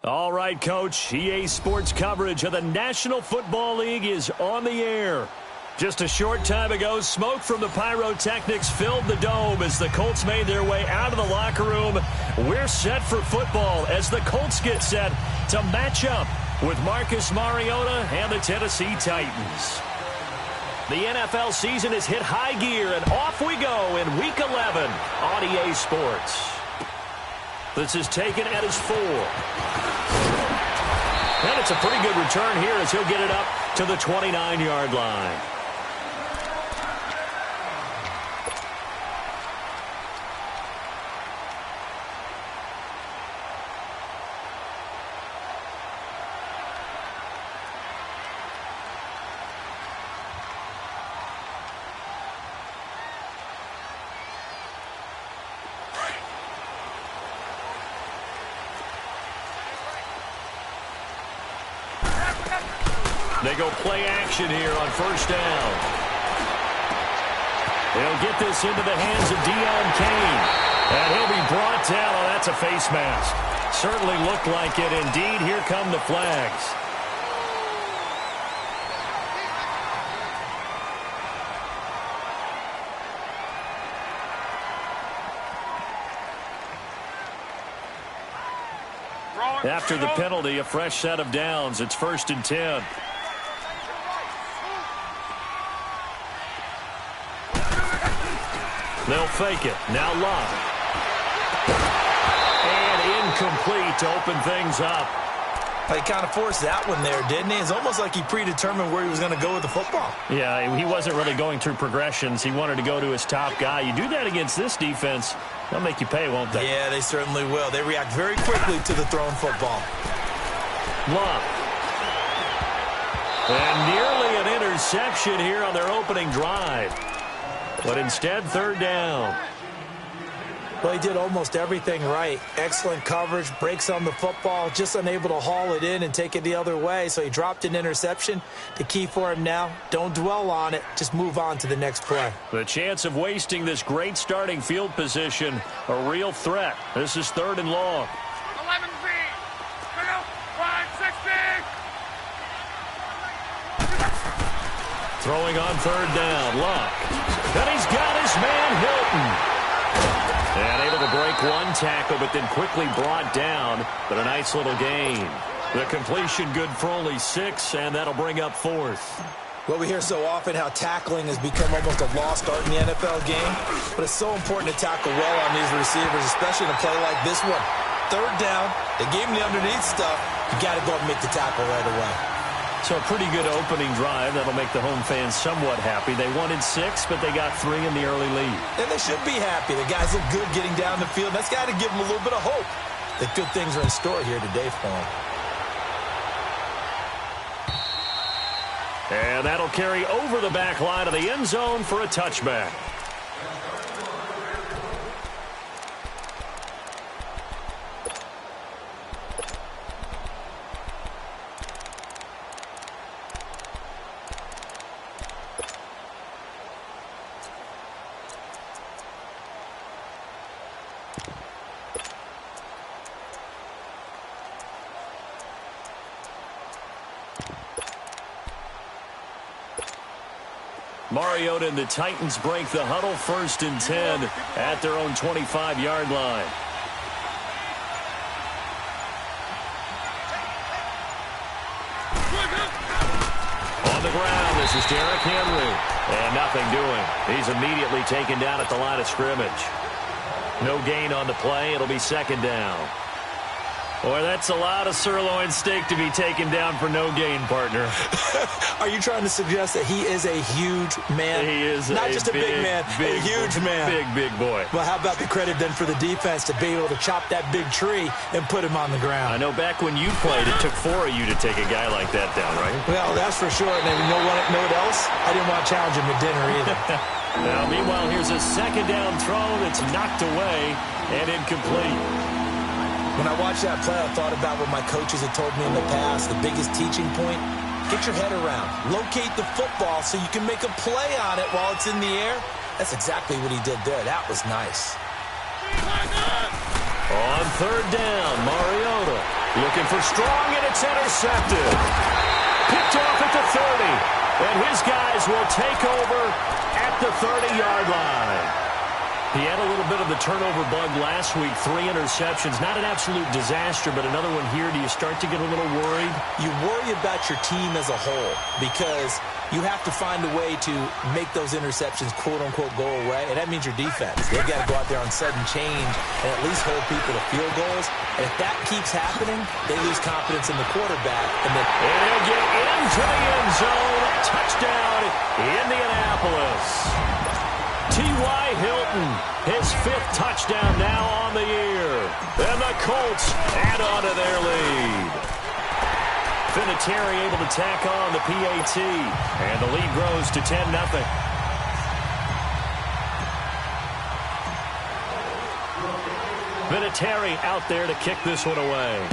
All right, Coach. EA Sports coverage of the National Football League is on the air. Just a short time ago, smoke from the pyrotechnics filled the dome as the Colts made their way out of the locker room. We're set for football as the Colts get set to match up with Marcus Mariota and the Tennessee Titans. The NFL season has hit high gear, and off we go in Week 11 on EA Sports. This is taken at his 4. And it's a pretty good return here as he'll get it up to the 29-yard line. They go play action here on first down. They'll get this into the hands of Deion Kane. And he'll be brought down. Oh, that's a face mask. Certainly looked like it. Indeed, here come the flags. After the penalty, a fresh set of downs. It's 1st and 10. They'll fake it. Now Love. And incomplete to open things up. He kind of forced that one there, didn't he? It's almost like he predetermined where he was going to go with the football. Yeah, he wasn't really going through progressions. He wanted to go to his top guy. You do that against this defense, they'll make you pay, won't they? Yeah, they certainly will. They react very quickly to the thrown football. Love. And nearly an interception here on their opening drive. But instead, 3rd down. Well, he did almost everything right. Excellent coverage, breaks on the football, just unable to haul it in and take it the other way. So he dropped an interception. The key for him now, don't dwell on it. Just move on to the next play. The chance of wasting this great starting field position, a real threat. This is 3rd and long. 11 feet. 560. Throwing on 3rd down, Luck. And he's got his man, Hilton. And able to break one tackle, but then quickly brought down. But a nice little gain. The completion good for only 6, and that'll bring up 4th. Well, we hear so often how tackling has become almost a lost art in the NFL game. But it's so important to tackle well on these receivers, especially in a play like this one. 3rd down, they gave him the underneath stuff. You got to go and make the tackle right away. So a pretty good opening drive. That'll make the home fans somewhat happy. They wanted 6, but they got 3 in the early lead. And they should be happy. The guys look good getting down the field. That's got to give them a little bit of hope that good things are in store here today for them. And that'll carry over the back line of the end zone for a touchback. Mariota and the Titans break the huddle, 1st and 10 at their own 25-yard line. On the ground, this is Derrick Henry. And nothing doing. He's immediately taken down at the line of scrimmage. No gain on the play. It'll be 2nd down. Boy, that's a lot of sirloin steak to be taken down for no gain, partner. Are you trying to suggest that he is a huge man? He is not just a big man, a huge man. Big boy. Well, how about the credit then for the defense to be able to chop that big tree and put him on the ground? I know back when you played, it took 4 of you to take a guy like that down, right? Well, that's for sure. And you know what else? I didn't want to challenge him at dinner either. Now, meanwhile, here's a 2nd down throw that's knocked away and incomplete. When I watched that play, I thought about what my coaches had told me in the past. The biggest teaching point, get your head around. Locate the football so you can make a play on it while it's in the air. That's exactly what he did there. That was nice. On 3rd down, Mariota. Looking for strong, and it's intercepted. Picked off at the 30. And his guys will take over at the 30-yard line. He had a little bit of the turnover bug last week, 3 interceptions. Not an absolute disaster, but another one here. Do you start to get a little worried? You worry about your team as a whole because you have to find a way to make those interceptions, quote-unquote, go away, and that means your defense. They've got to go out there on sudden change and at least hold people to field goals. And if that keeps happening, they lose confidence in the quarterback. And he'll get into the end zone. Touchdown, Indianapolis. T.Y. Hilton, his 5th touchdown now on the year. And the Colts add on to their lead. Vinatieri able to tack on the PAT. And the lead grows to 10-0. Vinatieri out there to kick this one away.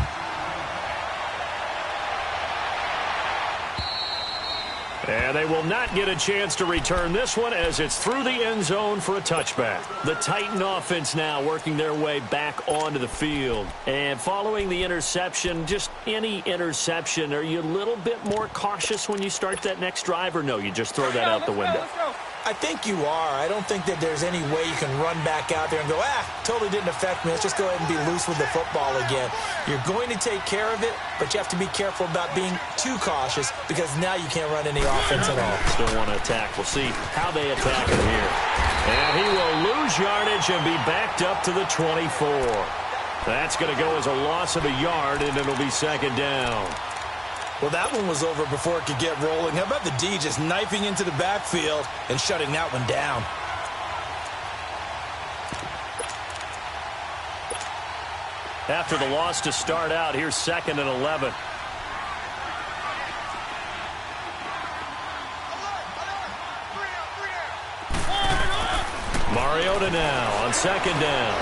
And they will not get a chance to return this one as it's through the end zone for a touchback. The Titan offense now working their way back onto the field. And following the interception, just any interception, are you a little bit more cautious when you start that next drive, or no, you just throw that out the window? I think you are. I don't think that there's any way you can run back out there and go, totally didn't affect me. Let's just go ahead and be loose with the football again. You're going to take care of it, but you have to be careful about being too cautious because now you can't run any offense at all. Still want to attack. We'll see how they attack him here. And he will lose yardage and be backed up to the 24. That's going to go as a loss of a yard, and it'll be second down. Well, that one was over before it could get rolling. How about the D just knifing into the backfield and shutting that one down? After the loss to start out, here's 2nd and 11. Mariota now on 2nd down.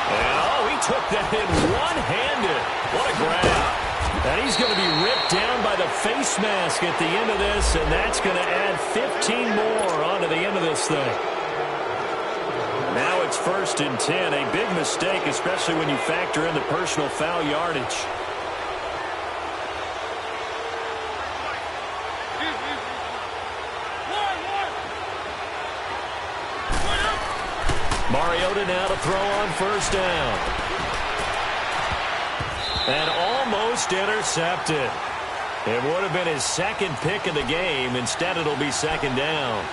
And, he took that in one-handed. What a grab. And he's going to be ripped down by the face mask at the end of this, and that's going to add 15 more onto the end of this thing. Now it's 1st and 10. A big mistake, especially when you factor in the personal foul yardage. Mariota now to throw on 1st down. And almost intercepted. It would have been his 2nd pick of the game. Instead, it'll be 2nd down.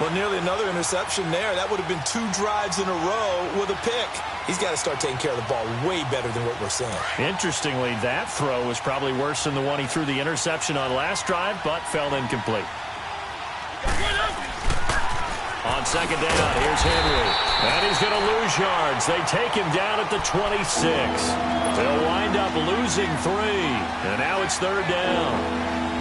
Well, nearly another interception there. That would have been 2 drives in a row with a pick. He's got to start taking care of the ball way better than what we're seeing. Interestingly, that throw was probably worse than the one he threw the interception on last drive, but fell incomplete. On 2nd down, here's Henry. And he's going to lose yards. They take him down at the 26. They'll wind up losing 3. And now it's 3rd down.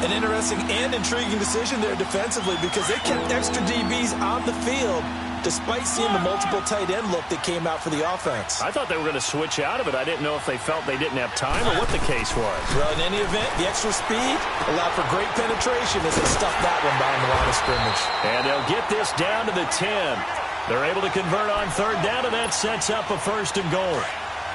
An interesting and intriguing decision there defensively because they kept extra DBs on the field despite seeing the multiple tight end look that came out for the offense. I thought they were going to switch out of it. I didn't know if they felt they didn't have time or what the case was. Well, in any event, the extra speed allowed for great penetration as they stuffed that one behind the line of scrimmage. And they'll get this down to the 10. They're able to convert on 3rd down, and that sets up a 1st and goal.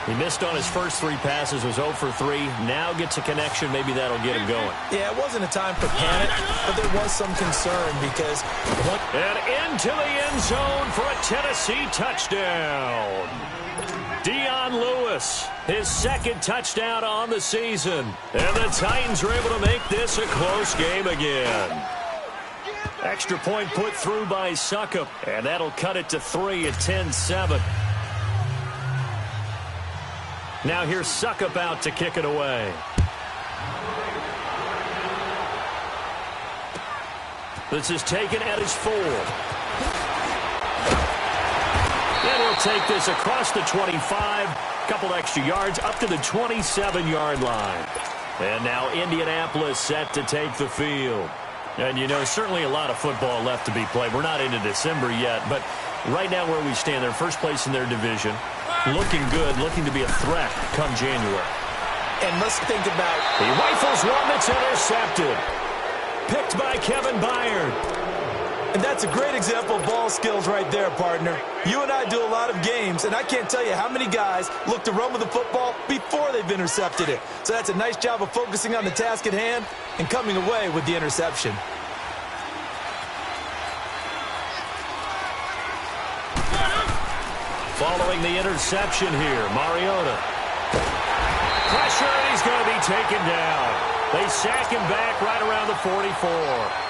He missed on his first 3 passes, was 0 for 3. Now gets a connection. Maybe that'll get him going. Yeah, it wasn't a time for panic, but there was some concern because... And into the end zone for a Tennessee touchdown. Dion Lewis, his 2nd touchdown on the season. And the Titans are able to make this a close game again. Extra point put through by Succop, and that'll cut it to 3 at 10-7. Now here's Succop out to kick it away. This is taken at his 4. And he'll take this across the 25. Couple extra yards up to the 27-yard line. And now Indianapolis set to take the field. And, you know, certainly a lot of football left to be played. We're not into December yet, but right now where we stand, they're first place in their division. Looking good, looking to be a threat come January. And let's think about... He rifles one that's intercepted. Picked by Kevin Byard. And that's a great example of ball skills right there, partner. You and I do a lot of games, and I can't tell you how many guys look to run with the football before they've intercepted it. So that's a nice job of focusing on the task at hand and coming away with the interception. Following the interception here, Mariota. Pressure, and he's going to be taken down. They sack him back right around the 44.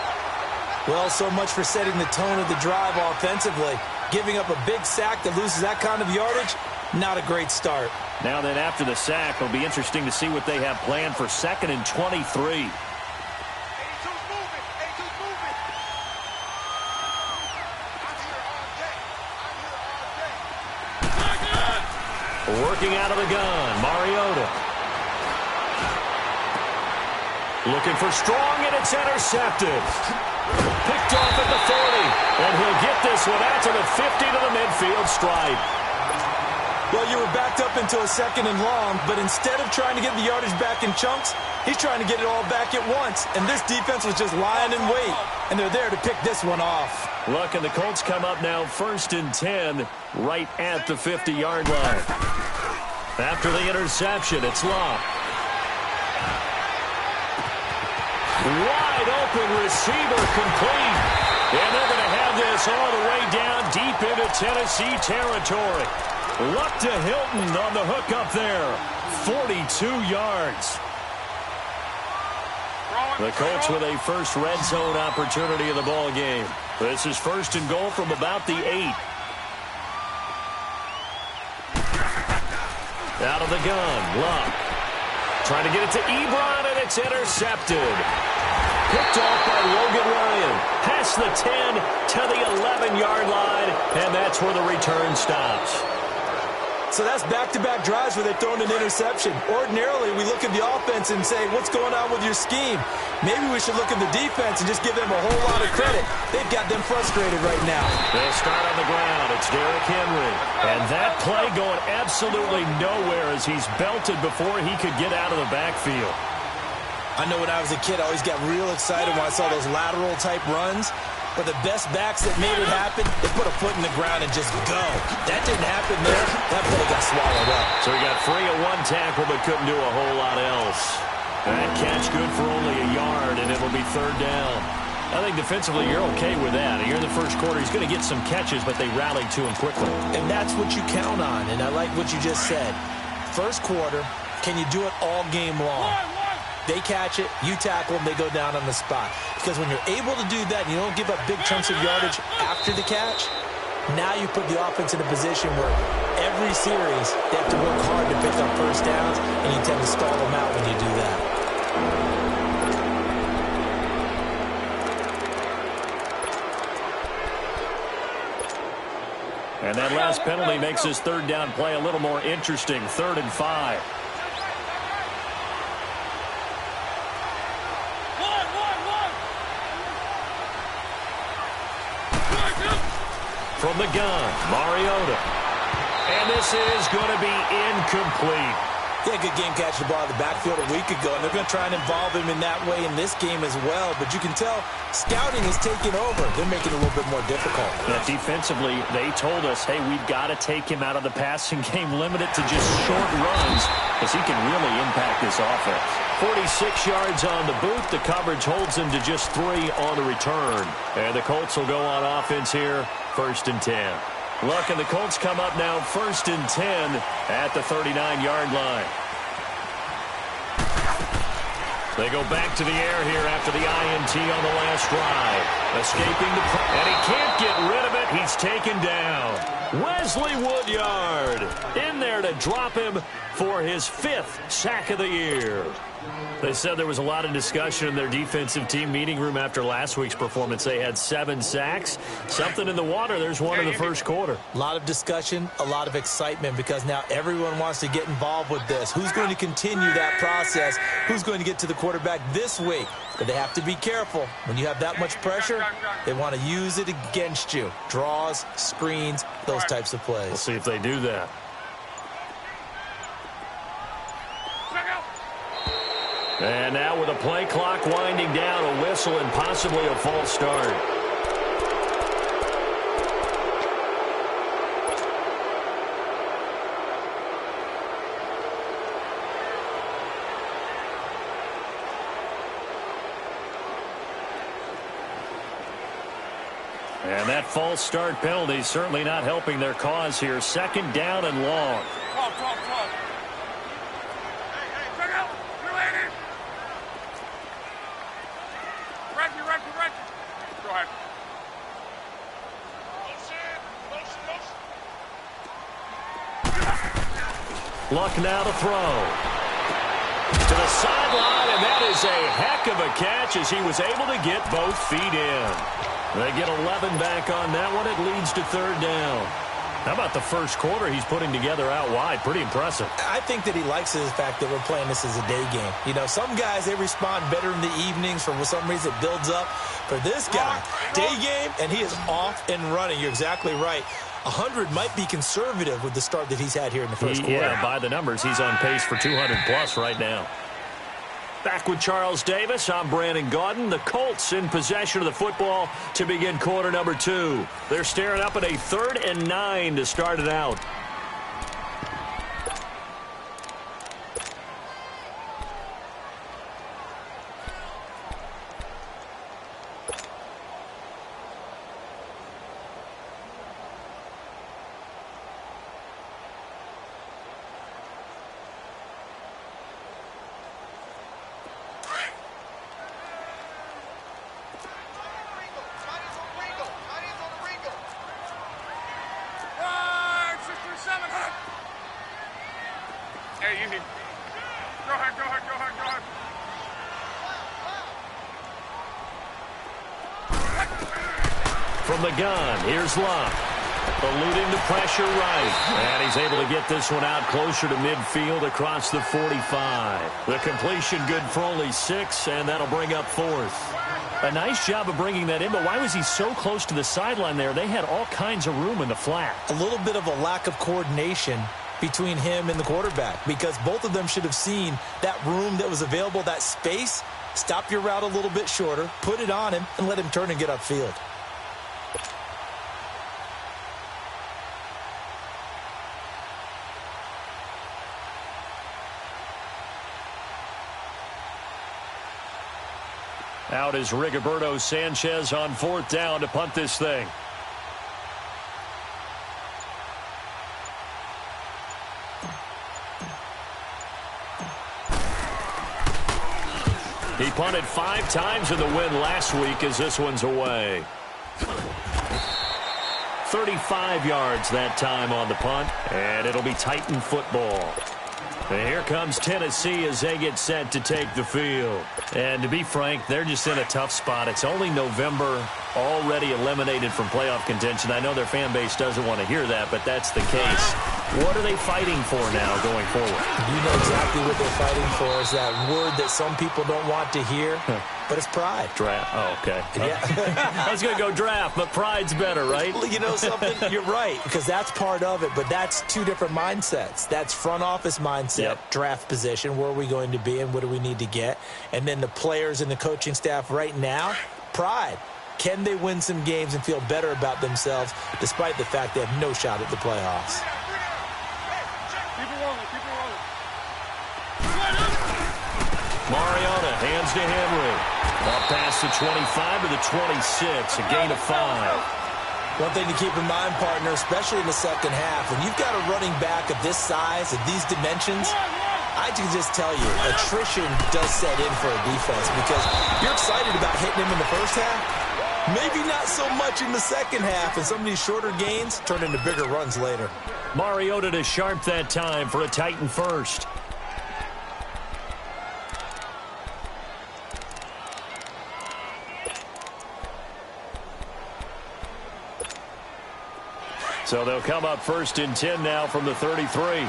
Well, so much for setting the tone of the drive offensively. Giving up a big sack that loses that kind of yardage, not a great start. Now then, after the sack, it'll be interesting to see what they have planned for 2nd and 23. Working out of the gun, Mariota. Looking for strong, and it's intercepted. Picked off at the 40, and he'll get this one out to the 50 to the midfield stripe. Well, you were backed up into a 2nd and long, but instead of trying to get the yardage back in chunks, he's trying to get it all back at once. And this defense was just lying in wait, and they're there to pick this one off. Look, and the Colts come up now 1st and 10, right at the 50-yard line. After the interception, it's Locke. Wide open receiver complete. And they're going to have this all the way down deep into Tennessee territory. Luck to Hilton on the hook up there. 42 yards. The Colts with a first red zone opportunity in the ball game. This is 1st and goal from about the 8. Out of the gun, Luck. Trying to get it to Ebron, and it's intercepted. Picked off by Logan Ryan. Past the 10 to the 11-yard line, and that's where the return stops. So that's back-to-back drives where they've thrown an interception. Ordinarily, we look at the offense and say, what's going on with your scheme? Maybe we should look at the defense and just give them a whole lot of credit. They've got them frustrated right now. They'll start on the ground. It's Derrick Henry. And that play going absolutely nowhere as he's belted before he could get out of the backfield. I know when I was a kid, I always got real excited when I saw those lateral-type runs. But the best backs that made it happen, they put a foot in the ground and just go. That didn't happen there. That play got swallowed up. So he got free of one tackle but couldn't do a whole lot else. That catch good for only a yard, and it'll be 3rd down. I think defensively you're okay with that. Here in the first quarter, he's going to get some catches, but they rallied to him quickly. And that's what you count on, and I like what you just said. First quarter, can you do it all game long? They catch it, you tackle them, they go down on the spot. Because when you're able to do that and you don't give up big chunks of yardage after the catch, now you put the offense in a position where every series they have to work hard to pick up first downs, and you tend to stall them out when you do that. And that last penalty makes his 3rd down play a little more interesting. 3rd and 5. From the gun, Mariota. And this is going to be incomplete. He had a good game catching the ball in the backfield a week ago, and they're going to try and involve him in that way in this game as well. But you can tell scouting is taking over. They're making it a little bit more difficult. Yeah, defensively, they told us, hey, we've got to take him out of the passing game, limit it to just short runs, because he can really impact this offense. 46 yards on the boot. The coverage holds him to just 3 on the return. And the Colts will go on offense here, 1st and 10. Look, and the Colts come up now 1st and 10 at the 39-yard line. They go back to the air here after the INT on the last drive. Escaping the and he can't get rid of it. He's taken down. Wesley Woodyard in there to drop him for his 5th sack of the year. They said there was a lot of discussion in their defensive team meeting room after last week's performance. They had 7 sacks. Something in the water. There's one in the first quarter. A lot of discussion, a lot of excitement, because now everyone wants to get involved with this. Who's going to continue that process? Who's going to get to the quarterback this week? But they have to be careful. When you have that much pressure, they want to use it against you. Draws, screens, those types of plays. We'll see if they do that. And now with the play clock winding down, a whistle and possibly a false start. And that false start penalty certainly not helping their cause here. 2nd down and long. 12. Hey, check out. You're landing. Reggie. Go ahead. Luck now to throw. To the sideline, and that is a heck of a catch as he was able to get both feet in. They get 11 back on that one. It leads to 3rd down. How about the first quarter he's putting together out wide? Pretty impressive. I think that he likes the fact that we're playing this as a day game. You know, some guys, they respond better in the evenings. For some reason, it builds up. For this guy, day game, and he is off and running. You're exactly right. 100 might be conservative with the start that he's had here in the first quarter. Yeah, by the numbers, he's on pace for 200-plus right now. Back with Charles Davis, I'm Brandon Gaudin. The Colts in possession of the football to begin quarter number 2. They're staring up at a 3rd and 9 to start it out. Hey, easy. Go ahead. From the gun, here's Luck. Eluding the pressure right. And he's able to get this one out closer to midfield across the 45. The completion good for only 6, and that'll bring up 4th. A nice job of bringing that in, but why was he so close to the sideline there? They had all kinds of room in the flat. A little bit of a lack of coordination between him and the quarterback, because both of them should have seen that room that was available, that space. Stop your route a little bit shorter, put it on him, and let him turn and get upfield. Out is Rigoberto Sanchez on 4th down to punt this thing. He punted 5 times in the win last week as this one's away. 35 yards that time on the punt, and it'll be Titan football. And here comes Tennessee as they get set to take the field. And to be frank, they're just in a tough spot. It's only November, already eliminated from playoff contention. I know their fan base doesn't want to hear that, but that's the case. What are they fighting for now going forward? You know exactly what they're fighting for. Is that word that some people don't want to hear, but it's pride. Draft. Oh, okay. Yeah. I was going to go draft, but pride's better, right? Well, you know something? You're right, because that's part of it, but that's 2 different mindsets. That's front office mindset, draft position, where are we going to be and what do we need to get? And then the players and the coaching staff right now, pride. Can they win some games and feel better about themselves despite the fact they have no shot at the playoffs? Mariota hands to Henry. Up past the 25 to the 26, a gain of 5. One thing to keep in mind, partner, especially in the second half, when you've got a running back of this size, of these dimensions, I can just tell you, attrition does set in for a defense because you're excited about hitting him in the first half. Maybe not so much in the second half, and some of these shorter gains turn into bigger runs later. Mariota to Sharp that time for a Titan first. So they'll come up 1st and 10 now from the 33.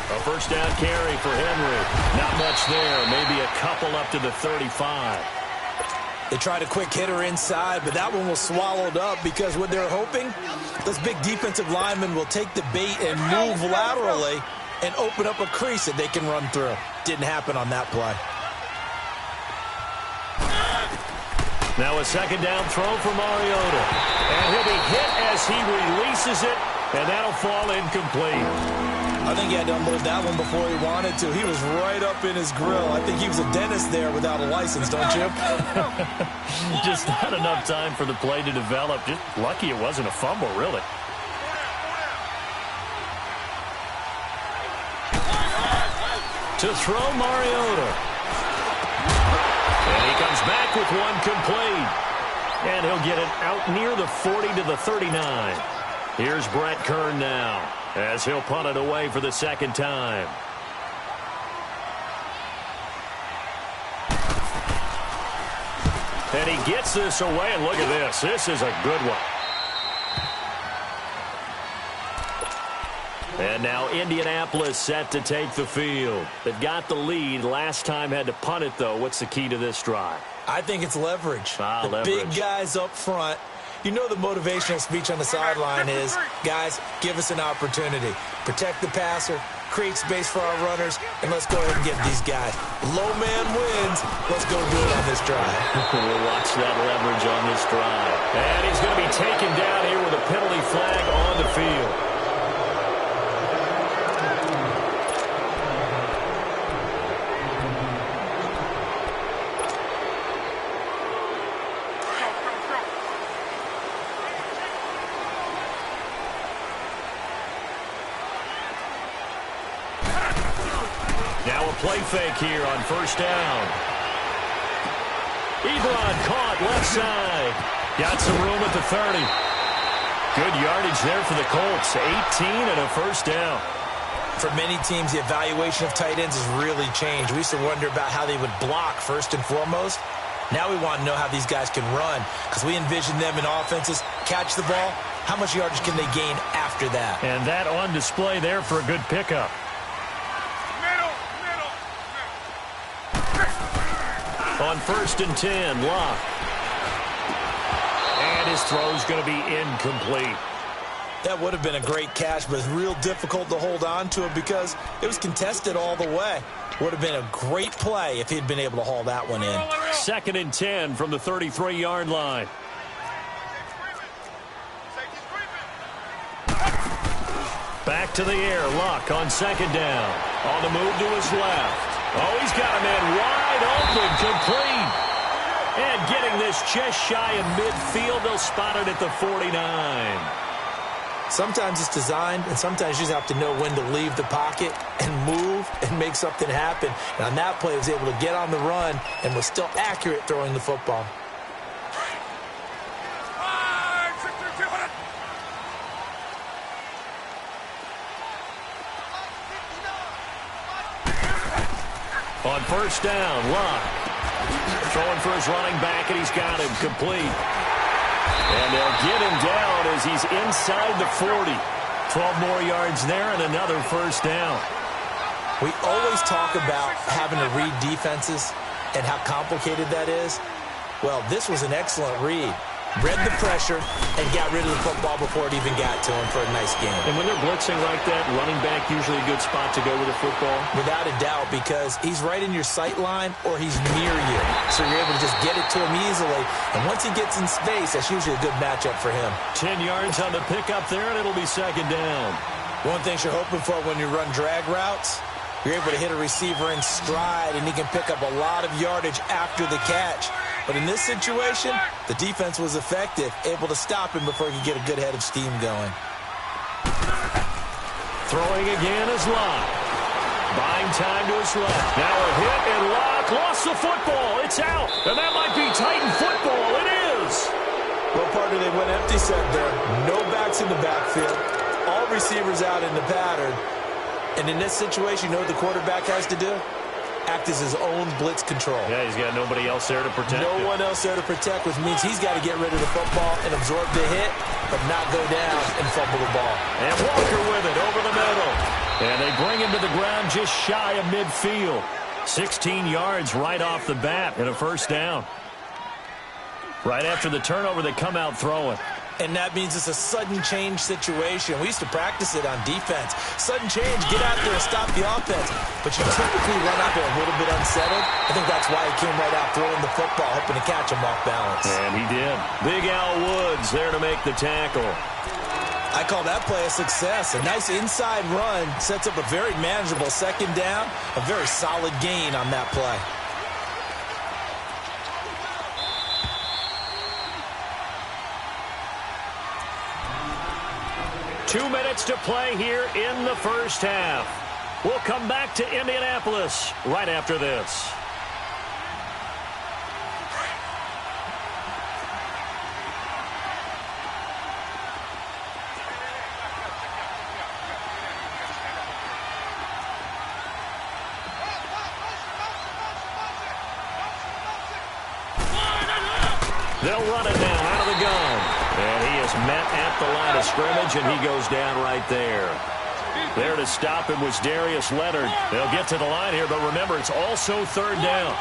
A first down carry for Henry. Not much there. Maybe a couple up to the 35. They tried a quick hitter inside, but that one was swallowed up because what they're hoping, those big defensive linemen will take the bait and move laterally and open up a crease that they can run through. Didn't happen on that play. Now a second down throw for Mariota. And he'll be hit as he releases it, and that'll fall incomplete. I think he had to unload that one before he wanted to. He was right up in his grill. I think he was a dentist there without a license, don't you? Just not enough time for the play to develop. Just lucky it wasn't a fumble, really. To throw, Mariota. And he comes back with one complete. And he'll get it out near the 40 to the 39. Here's Brett Kern now, as he'll punt it away for the second time. And he gets this away, and look at this. This is a good one. And now Indianapolis set to take the field. They've got the lead. Last time had to punt it, though. What's the key to this drive? I think it's leverage. Leverage. Big guys up front. You know the motivational speech on the sideline is, guys, give us an opportunity. Protect the passer, create space for our runners, and let's go ahead and get these guys. Low man wins. Let's go do it on this drive. We'll watch that leverage on this drive. And he's going to be taken down here with a penalty flag on the field. Play fake here on first down. Ebron caught left side. Got some room at the 30. Good yardage there for the Colts. 18 and a first down. For many teams, the evaluation of tight ends has really changed. We used to wonder about how they would block first and foremost. Now we want to know how these guys can run, because we envision them in offenses catch the ball. How much yardage can they gain after that? And that on display there for a good pickup. On first and 10, Locke. And his throw's going to be incomplete. That would have been a great catch, but it's real difficult to hold on to it because it was contested all the way. Would have been a great play if he'd been able to haul that one in. Second and 10 from the 33-yard line. Back to the air, Locke on second down. On the move to his left. Oh, he's got a man wide open, complete. And getting this just shy of midfield, they'll spot it at the 49. Sometimes it's designed, and sometimes you just have to know when to leave the pocket and move and make something happen. And on that play, he was able to get on the run and was still accurate throwing the football. On first down, Locke. Throwing for his running back, and he's got him complete. And they'll get him down as he's inside the 40. 12 more yards there and another first down. We always talk about having to read defenses and how complicated that is. Well, this was an excellent read. Read the pressure and got rid of the football before it even got to him for a nice game. And when they're blitzing like that, running back usually a good spot to go with the football? Without a doubt, because he's right in your sight line or he's near you. So you're able to just get it to him easily. And once he gets in space, that's usually a good matchup for him. 10 yards on the pickup there, and it'll be second down. One thing you're hoping for when you run drag routes, you're able to hit a receiver in stride, and he can pick up a lot of yardage after the catch. But in this situation, the defense was effective, able to stop him before he could get a good head of steam going. Throwing again is Locke. Buying time to his left. Now a hit, and Locke lost the football. It's out, and that might be Titan football. It is. What part do they went empty set there? No backs in the backfield. All receivers out in the pattern. And in this situation, you know what the quarterback has to do? Act as his own blitz control. Yeah, he's got nobody else there to protect him. No one else there to protect, which means he's got to get rid of the football and absorb the hit, but not go down and fumble the ball. And Walker with it over the middle. And they bring him to the ground just shy of midfield. 16 yards right off the bat and a first down. Right after the turnover, they come out throwing. And that means it's a sudden change situation. We used to practice it on defense. Sudden change, get out there and stop the offense. But you typically run out there a little bit unsettled. I think that's why he came right out throwing the football, hoping to catch him off balance. And he did. Big Al Woods there to make the tackle. I call that play a success. A nice inside run sets up a very manageable second down, a very solid gain on that play. Two minutes to play here in the first half. We'll come back to Indianapolis right after this. They'll run it now out of the gun. And he is met at the line of scrimmage, and he goes down right there. There to stop him was Darius Leonard. They'll get to the line here, but remember, it's also third down.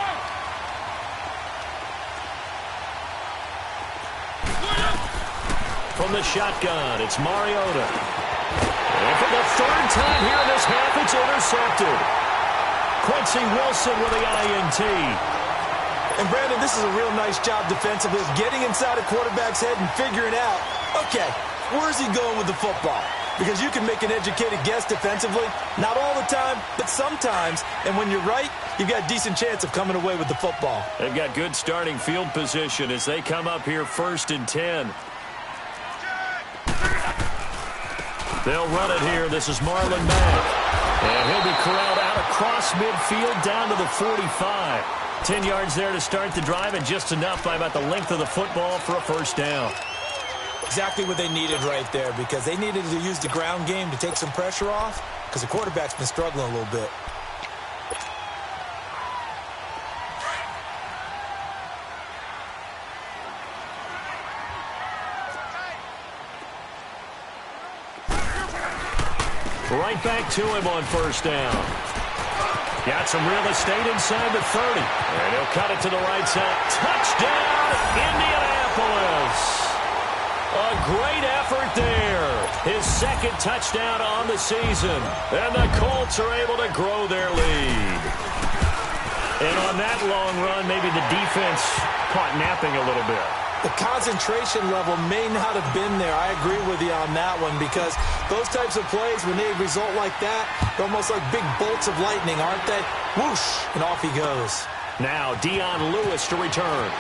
From the shotgun, it's Mariota. And for the third time here in this half, it's intercepted. Quincy Wilson with the INT. And, Brandon, this is a real nice job defensively of getting inside a quarterback's head and figuring out, okay, where's he going with the football? Because you can make an educated guess defensively, not all the time, but sometimes. And when you're right, you've got a decent chance of coming away with the football. They've got good starting field position as they come up here 1st and 10. They'll run it here. This is Marlon Mack. And he'll be corralled out across midfield down to the 45. 10 yards there to start the drive, and just enough by about the length of the football for a first down. Exactly what they needed right there, because they needed to use the ground game to take some pressure off, because the quarterback's been struggling a little bit. Right back to him on first down. Got some real estate inside the 30. And he'll cut it to the right side. Touchdown, Indianapolis. A great effort there. His second touchdown on the season. And the Colts are able to grow their lead. And on that long run, maybe the defense caught napping a little bit. The concentration level may not have been there. I agree with you on that one, because those types of plays, when they result like that, they're almost like big bolts of lightning, aren't they? Whoosh, and off he goes. Now Dion Lewis to return.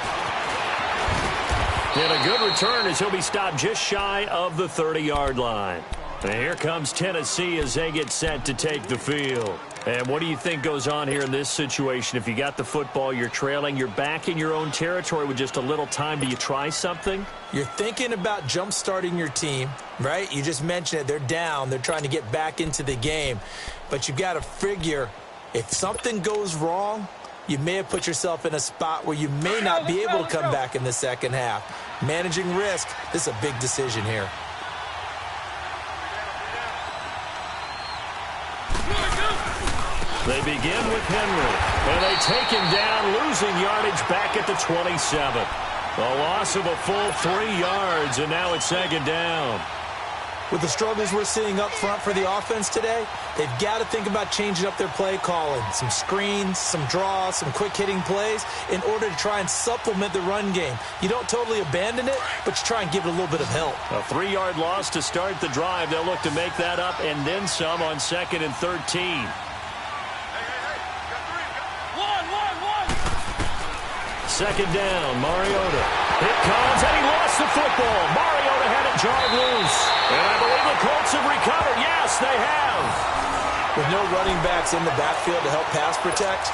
And a good return as he'll be stopped just shy of the 30-yard line. And here comes Tennessee as they get set to take the field. And what do you think goes on here in this situation? If you got the football, you're trailing, you're back in your own territory with just a little time. Do you try something? You're thinking about jump-starting your team, right? You just mentioned it. They're down. They're trying to get back into the game. But you've got to figure, if something goes wrong, you may have put yourself in a spot where you may not be able to come back in the second half. Managing risk, this is a big decision here. They begin with Henry, and they take him down, losing yardage back at the 27. A loss of a full 3 yards, and now it's second down. With the struggles we're seeing up front for the offense today, they've got to think about changing up their play calling. Some screens, some draws, some quick-hitting plays in order to try and supplement the run game. You don't totally abandon it, but you try and give it a little bit of help. A 3-yard loss to start the drive. They'll look to make that up and then some on 2nd and 13. Second down, Mariota. It comes, and he lost the football. Mariota had it jarred loose. And I believe the Colts have recovered. Yes, they have. With no running backs in the backfield to help pass protect,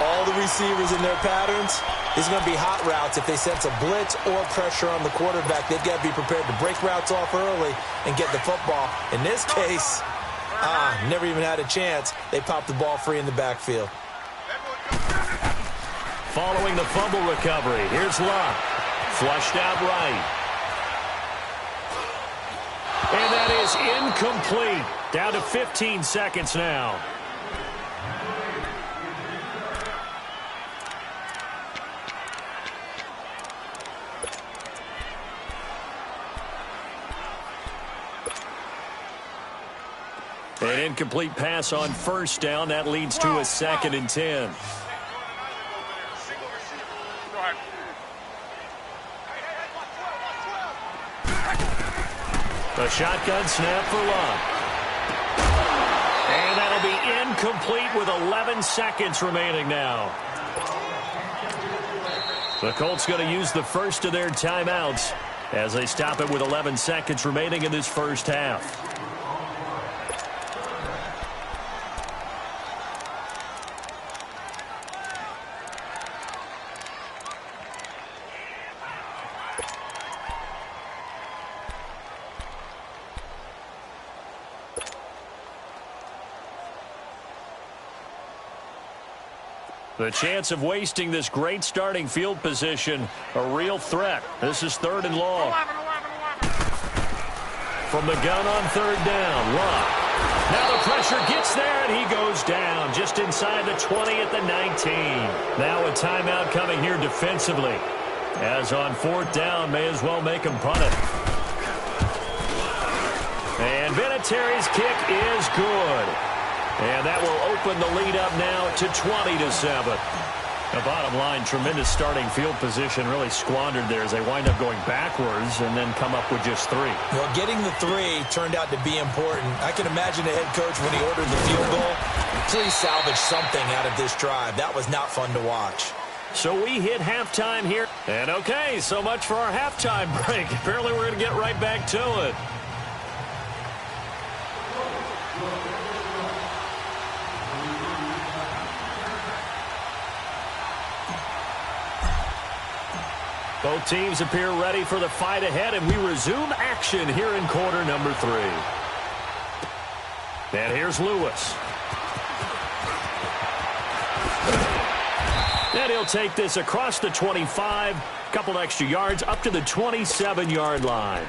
all the receivers in their patterns, there's going to be hot routes if they sense a blitz or pressure on the quarterback. They've got to be prepared to break routes off early and get the football. In this case, never even had a chance. They popped the ball free in the backfield. Following the fumble recovery, here's Luck. Flushed out right. And that is incomplete. Down to 15 seconds now. An incomplete pass on first down. That leads to a 2nd and 10. A shotgun snap for Luck. And that'll be incomplete with 11 seconds remaining now. The Colts going to use the first of their timeouts as they stop it with 11 seconds remaining in this first half. The chance of wasting this great starting field position, a real threat. This is 3rd and long. 11. From the gun on 3rd down, Luck. Now the pressure gets there, and he goes down just inside the 20 at the 19. Now a timeout coming here defensively. As on 4th down, may as well make him punt it. And Vinatieri's kick is good. And that will open the lead up now to 20-7. The bottom line, tremendous starting field position, really squandered there as they wind up going backwards and then come up with just 3. Well, getting the 3 turned out to be important. I can imagine the head coach when he ordered the field goal. Please salvage something out of this drive. That was not fun to watch. So we hit halftime here. And okay, so much for our halftime break. Apparently we're going to get right back to it. Both teams appear ready for the fight ahead, and we resume action here in quarter number 3. And here's Lewis. And he'll take this across the 25, a couple extra yards up to the 27-yard line.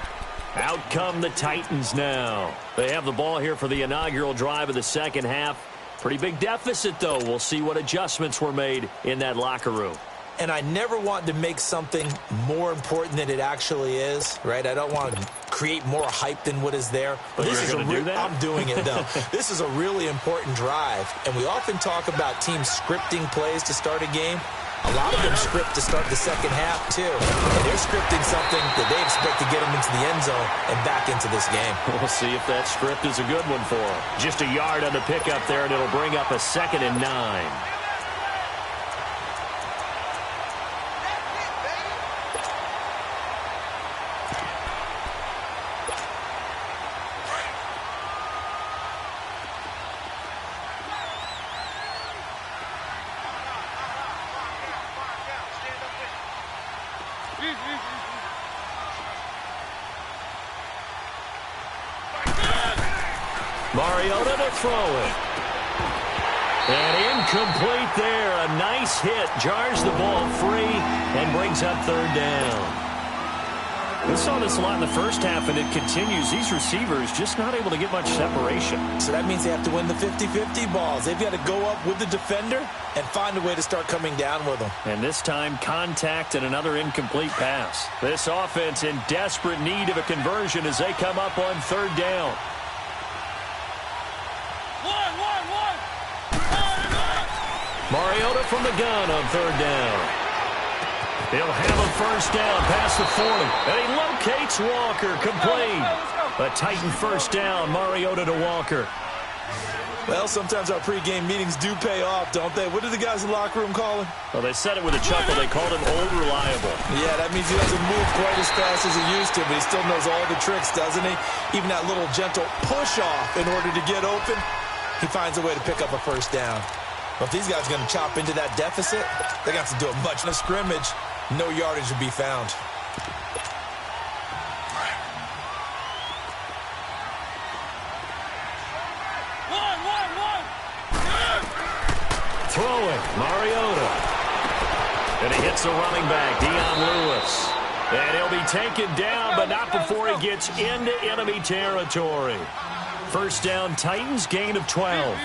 Out come the Titans now. They have the ball here for the inaugural drive of the second half. Pretty big deficit, though. We'll see what adjustments were made in that locker room. And I never want to make something more important than it actually is, right? I don't want to create more hype than what is there. But this is do that? I'm doing it, though. This is a really important drive. And we often talk about teams scripting plays to start a game. A lot of them script to start the second half, too. And they're scripting something that they expect to get them into the end zone and back into this game. We'll see if that script is a good one for them. Just a yard on the pickup there, and it'll bring up a 2nd and 9. Mariota to throw it. And incomplete there. A nice hit. Jars the ball free and brings up 3rd down. We saw this a lot in the first half, and it continues. These receivers just not able to get much separation. So that means they have to win the 50-50 balls. They've got to go up with the defender and find a way to start coming down with them. And this time, contact and another incomplete pass. This offense in desperate need of a conversion as they come up on 3rd down. Mariota from the gun on 3rd down. He'll have a first down past the 40. And he locates Walker, complete. A Titan first down, Mariota to Walker. Well, sometimes our pregame meetings do pay off, don't they? What did the guys in the locker room call him? Well, they said it with a chuckle. They called him Old Reliable. Yeah, that means he doesn't move quite as fast as he used to, but he still knows all the tricks, doesn't he? Even that little gentle push-off in order to get open, he finds a way to pick up a first down. Well, if these guys are going to chop into that deficit, they're going to have to do a much in a scrimmage. No yardage will be found. Throwing, Mariota. And he hits the running back, Dion Lewis. And he'll be taken down, but not before he gets into enemy territory. First down, Titans, gain of 12.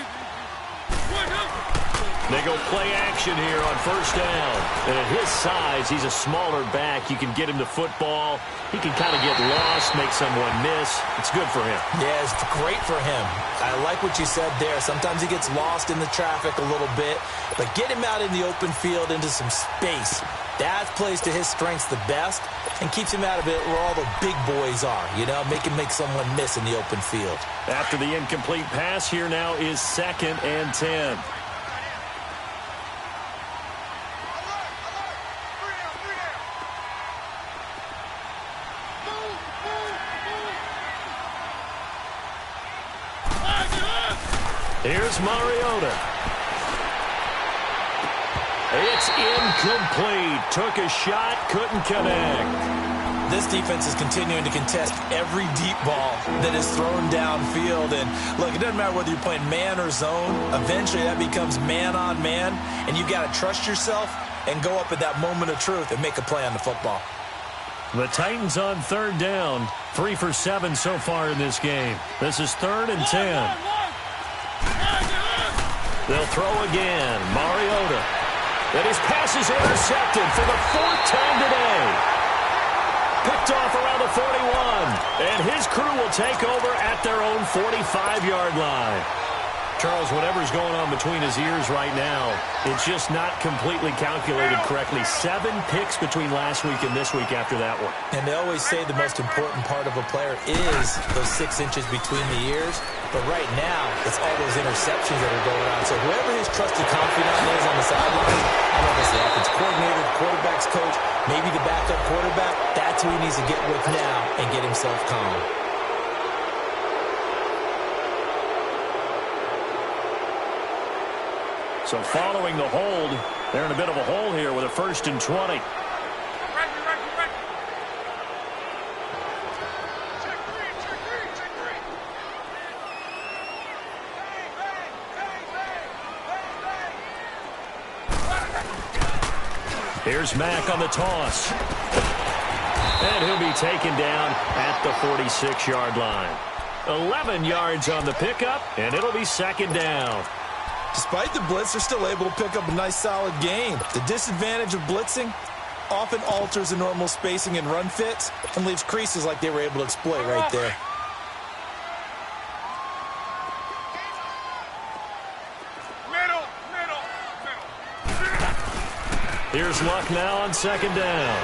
They go play action here on first down. And at his size, he's a smaller back. You can get him the football. He can kind of get lost, make someone miss. It's good for him. Yeah, it's great for him. I like what you said there. Sometimes he gets lost in the traffic a little bit. But get him out in the open field into some space. That plays to his strengths the best and keeps him out of it where all the big boys are, you know, make someone miss in the open field. After the incomplete pass, here now is 2nd and 10. Here's Mariota. It's incomplete. Took a shot, couldn't connect. This defense is continuing to contest every deep ball that is thrown downfield. And, look, it doesn't matter whether you're playing man or zone. Eventually that becomes man-on-man, and you've got to trust yourself and go up at that moment of truth and make a play on the football. The Titans on 3rd down. 3 for 7 so far in this game. This is 3rd and 10. They'll throw again. Mariota. And his pass is intercepted for the 4th time today. Picked off around the 41. And his crew will take over at their own 45-yard line. Charles, whatever's going on between his ears right now, it's just not completely calculated correctly. 7 picks between last week and this week after that one. And they always say the most important part of a player is those 6 inches between the ears. But right now, it's all those interceptions that are going on. So whoever his trusted confidant is on the sideline, I don't know if it's the offensive coordinator, the quarterback's coach, maybe the backup quarterback, that's who he needs to get with now and get himself calm. So following the hold, they're in a bit of a hole here with a 1st and 20. Here's Mack on the toss. And he'll be taken down at the 46-yard line. 11 yards on the pickup, and it'll be 2nd down. Despite the blitz, they're still able to pick up a nice, solid gain. The disadvantage of blitzing often alters the normal spacing and run fits and leaves creases like they were able to exploit right there. Here's Luck now on 2nd down.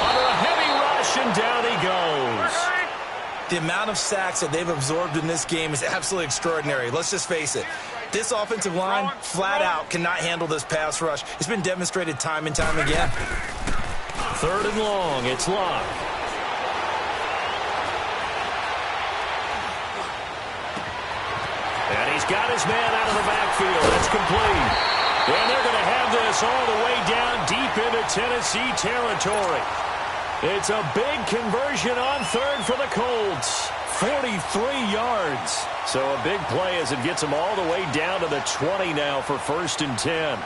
Under a heavy rush, and down he goes. The amount of sacks that they've absorbed in this game is absolutely extraordinary. Let's just face it. This offensive line, flat out, cannot handle this pass rush. It's been demonstrated time and time again. 3rd and long. It's Luck. And he's got his man out of the backfield. It's complete. And they're going to have this all the way down deep into Tennessee territory. It's a big conversion on 3rd for the Colts. 43 yards. So a big play as it gets them all the way down to the 20 now for 1st and 10.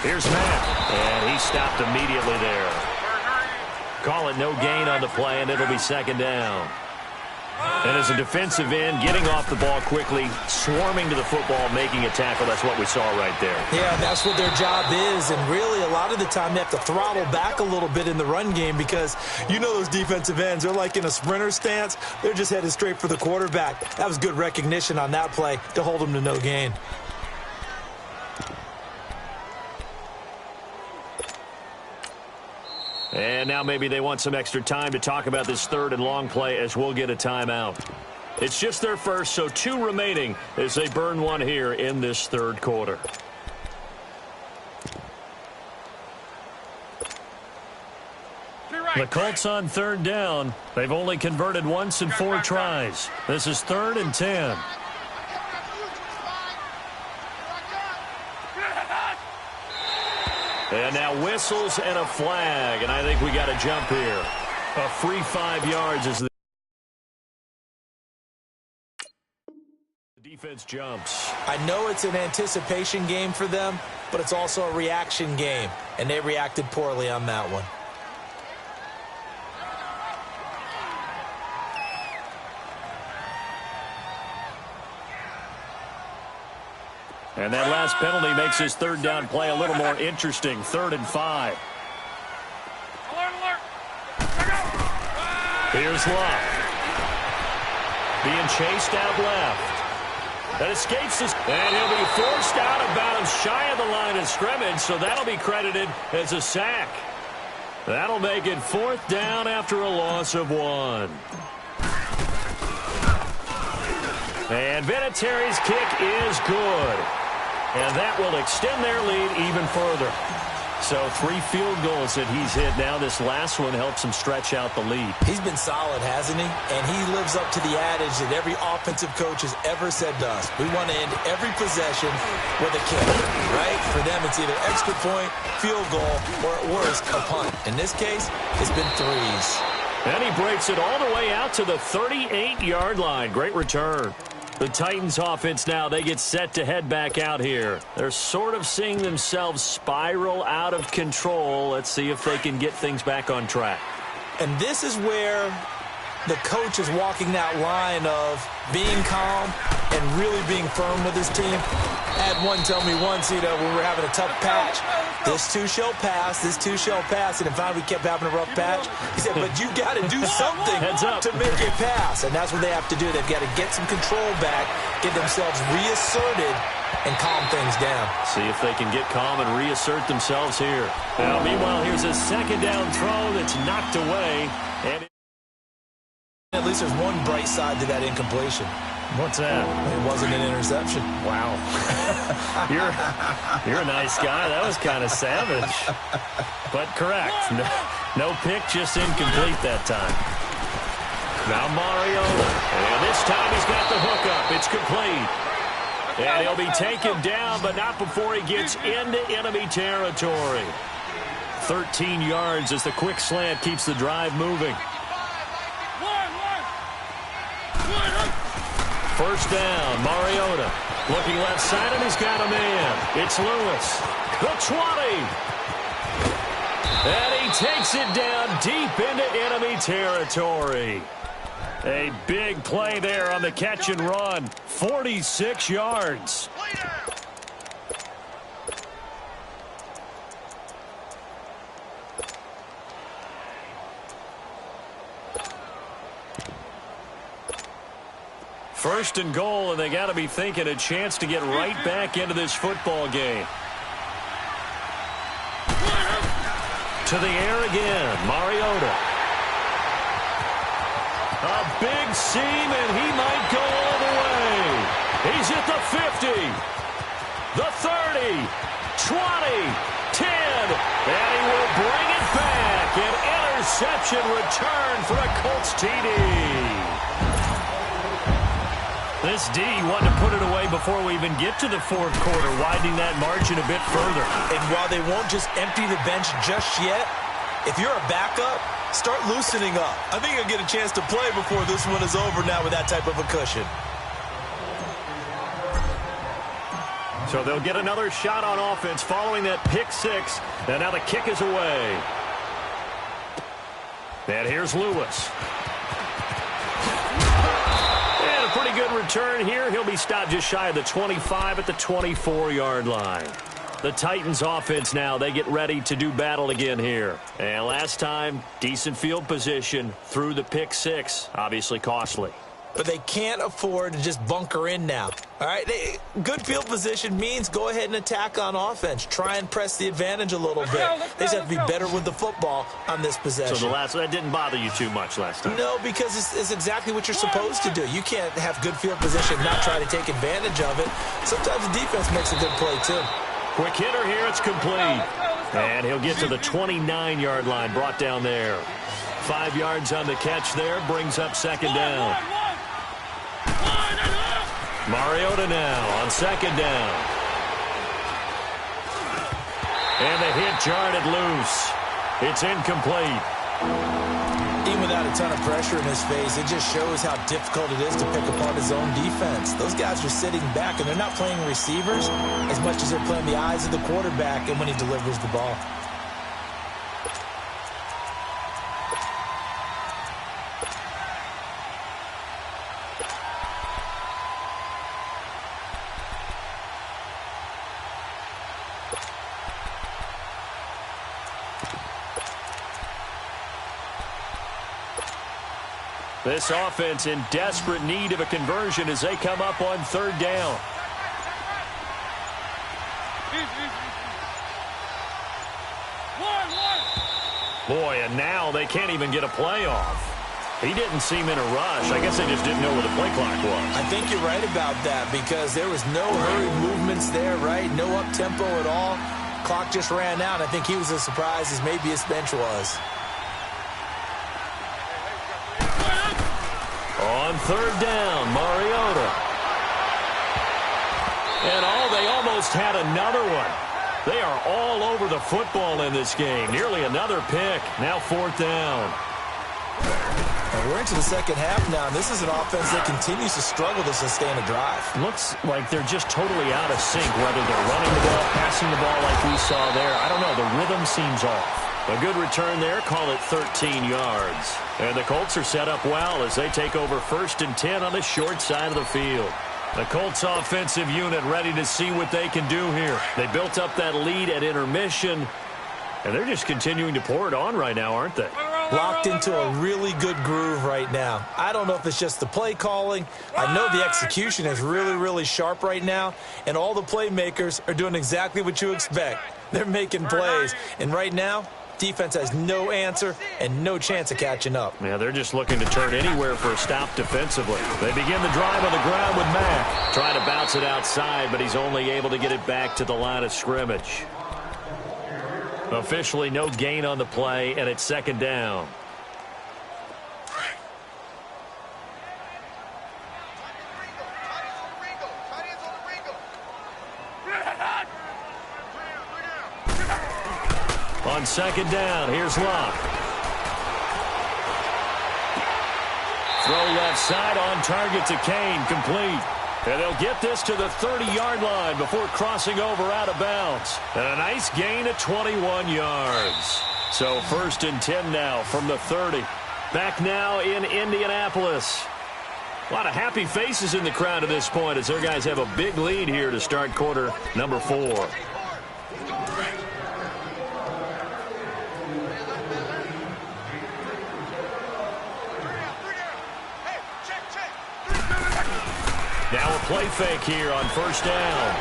Here's Matt. And he stopped immediately there. Call it no gain on the play, and it'll be 2nd down. And as a defensive end, getting off the ball quickly, swarming to the football, making a tackle, that's what we saw right there. Yeah, that's what their job is. And really, a lot of the time, they have to throttle back a little bit in the run game because you know those defensive ends, they're like in a sprinter stance. They're just headed straight for the quarterback. That was good recognition on that play to hold them to no gain. And now maybe they want some extra time to talk about this 3rd and long play as we'll get a timeout. It's just their first, so 2 remaining as they burn one here in this 3rd quarter. The Colts on 3rd down. They've only converted once in 4 tries. This is 3rd and 10. And now whistles and a flag, and I think we got a jump here. A free 5 yards as the defense jumps. I know it's an anticipation game for them, but it's also a reaction game, and they reacted poorly on that one. And that last penalty makes his 3rd down play a little more interesting. 3rd and 5. Alert, alert. Here's Luck. Being chased out left. That escapes this. And he'll be forced out of bounds shy of the line of scrimmage, so that'll be credited as a sack. That'll make it 4th down after a loss of 1. And Vinatieri's kick is good. And that will extend their lead even further. So 3 field goals that he's hit now. This last one helps him stretch out the lead. He's been solid, hasn't he? And he lives up to the adage that every offensive coach has ever said to us. We want to end every possession with a kick, right? For them, it's either extra point, field goal, or at worst, a punt. In this case, it's been 3s. And he breaks it all the way out to the 38-yard line. Great return. The Titans offense now, they get set to head back out here. They're sort of seeing themselves spiral out of control. Let's see if they can get things back on track. And this is where the coach is walking that line of being calm and really being firm with his team. I had one tell me once, when we were having a tough patch, this too shall pass, this too shall pass. And if finally we kept having a rough patch, he said, but you got to do something to make it pass. And that's what they have to do. They've got to get some control back, get themselves reasserted, and calm things down. See if they can get calm and reassert themselves here. Now, meanwhile, here's a 2nd down throw that's knocked away. And at least there's one bright side to that incompletion. What's that? It wasn't an interception. Wow. You're a nice guy. That was kind of savage. But correct. No pick, just incomplete that time. Now Mariota. And this time he's got the hook up. It's complete. And he'll be taken down, but not before he gets into enemy territory. 13 yards as the quick slant keeps the drive moving. 1st down, Mariota. Looking left side, and he's got a man. It's Lewis. The 20. And he takes it down deep into enemy territory. A big play there on the catch and run. 46 yards. First and goal, and they got to be thinking a chance to get right back into this football game. To the air again, Mariota. A big seam, and he might go all the way. He's at the 50, the 30, 20, 10, and he will bring it back. An interception return for a Colts TD. This D wanted to put it away before we even get to the 4th quarter, widening that margin a bit further. And while they won't just empty the bench just yet, if you're a backup, start loosening up. I think you'll get a chance to play before this one is over now with that type of a cushion. So they'll get another shot on offense following that pick 6. And now the kick is away. And here's Lewis. Pretty good return here. He'll be stopped just shy of the 25 at the 24-yard line. The Titans offense now, they get ready to do battle again here. And last time, decent field position through the pick 6. Obviously costly. But they can't afford to just bunker in now. All right, good field position means go ahead and attack on offense. Try and press the advantage a little bit. They just have to be better with the football on this possession. So that didn't bother you too much last time? No, because it's exactly what you're supposed to do. You can't have good field position and not try to take advantage of it. Sometimes the defense makes a good play, too. Quick hitter here, it's complete. And he'll get to the 29-yard line, brought down there. 5 yards on the catch there, brings up 2nd down. Mariota now on 2nd down. And the hit jarred it loose. It's incomplete. Even without a ton of pressure in his face, it just shows how difficult it is to pick apart his own defense. Those guys are sitting back, and they're not playing receivers as much as they're playing the eyes of the quarterback and when he delivers the ball. This offense in desperate need of a conversion as they come up on third down. Boy, and now they can't even get a play off. He didn't seem in a rush. I guess they just didn't know where the play clock was. I think you're right about that because there was no hurried movements there, right? No up-tempo at all. Clock just ran out. I think he was as surprised as maybe his bench was. On third down, Mariota. And they almost had another one. They are all over the football in this game. Nearly another pick. Now fourth down. And we're into the second half now, and this is an offense that continues to struggle to sustain a drive. Looks like they're just totally out of sync, whether they're running the ball, passing the ball like we saw there. I don't know. The rhythm seems off. A good return there. Call it 13 yards. And the Colts are set up well as they take over 1st and 10 on the short side of the field. The Colts offensive unit ready to see what they can do here. They built up that lead at intermission, and they're just continuing to pour it on right now, aren't they? Locked into a really good groove right now. I don't know if it's just the play calling. I know the execution is really, really sharp right now, and all the playmakers are doing exactly what you expect. They're making plays, and right now, defense has no answer and no chance of catching up. Yeah, they're just looking to turn anywhere for a stop defensively. They begin the drive on the ground with Mack. Trying to bounce it outside, but he's only able to get it back to the line of scrimmage. Officially no gain on the play, and it's second down. On second down, here's Locke. Throw left side on target to Kane, complete. And they'll get this to the 30-yard line before crossing over out of bounds. And a nice gain of 21 yards. So 1st and 10 now from the 30. Back now in Indianapolis. A lot of happy faces in the crowd at this point as their guys have a big lead here to start quarter number 4. Now a play fake here on 1st down.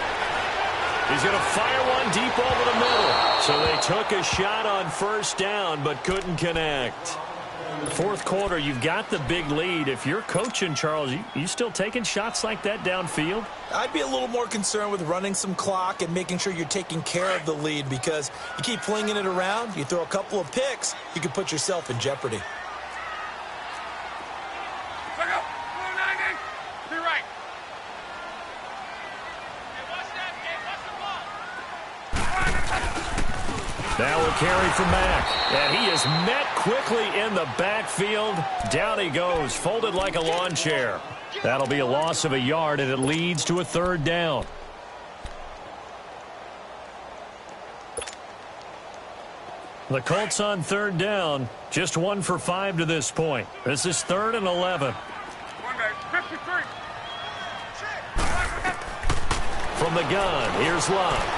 He's going to fire one deep over the middle. So they took a shot on 1st down but couldn't connect. 4th quarter, you've got the big lead. If you're coaching, Charles, you still taking shots like that downfield? I'd be a little more concerned with running some clock and making sure you're taking care of the lead because you keep flinging it around, you throw a couple of picks, you can put yourself in jeopardy. Now a carry from Mack, and he is met quickly in the backfield. Down he goes, folded like a lawn chair. That'll be a loss of a yard, and it leads to a 3rd down. The Colts on 3rd down, just 1 for 5 to this point. This is 3rd and 11. From the gun, here's Locke.